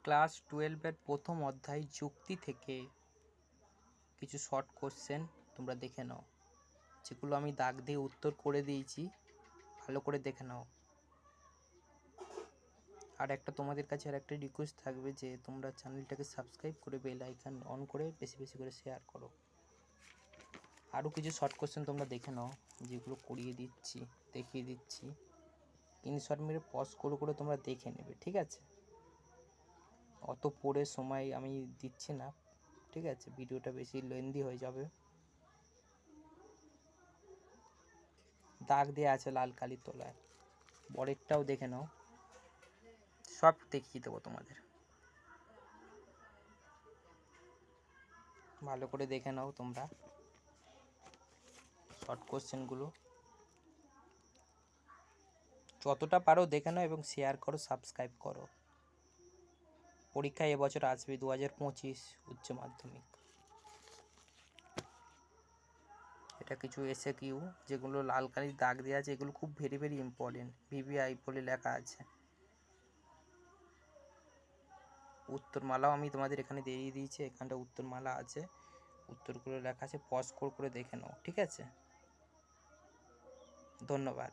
Class 12-এর প্রথম অধ্যায় যুক্তি থেকে কিছু শর্ট কোশ্চেন তোমরা দেখে নাও, যেগুলো আমি দাগ দিয়ে উত্তর করে দিয়েছি, ভালো করে দেখে নাও। আর একটা তোমাদের কাছে আর একটা রিকোয়েস্ট থাকবে যে তোমরা চ্যানেলটাকে সাবস্ক্রাইব করে বেল আইকন অন করে বেশি বেশি করে শেয়ার করো। আরও কিছু শর্ট কোশ্চেন তোমরা দেখে নাও, যেগুলো করিয়ে দিচ্ছি, দেখিয়ে দিচ্ছি। স্ক্রিনশট মেরে পজ করে করে তোমরা দেখে নেবে, ঠিক আছে? অত পড়ে সময় আমি দিচ্ছি না, ঠিক আছে? ভিডিওটা বেশি লেন্দি হয়ে যাবে। দাগ দেওয়া আছে লাল কালির তলায়, পরেরটাও দেখে নাও, সব দেখিয়ে দেবো তোমাদের। ভালো করে দেখে নাও তোমরা শর্ট কোশ্চেনগুলো, যতটা পারো দেখে নাও এবং শেয়ার করো, সাবস্ক্রাইব করো। পরীক্ষা এবছর আসবে 2025 উচ্চ মাধ্যমিক। এটা কিছু এসএকিউ, যেগুলো লাল কালির দাগ দেওয়া আছে, এগুলো খুব ভেরি ভেরি ইম্পর্টেন্ট। ভিভিআই বলে লেখা আছে। উত্তরমালাও আমি তোমাদের এখানে দিয়ে দিয়েছি, এখানটা উত্তরমালা আছে, উত্তরগুলো লেখা আছে, পজ করে দেখে নাও, ঠিক আছে? ধন্যবাদ।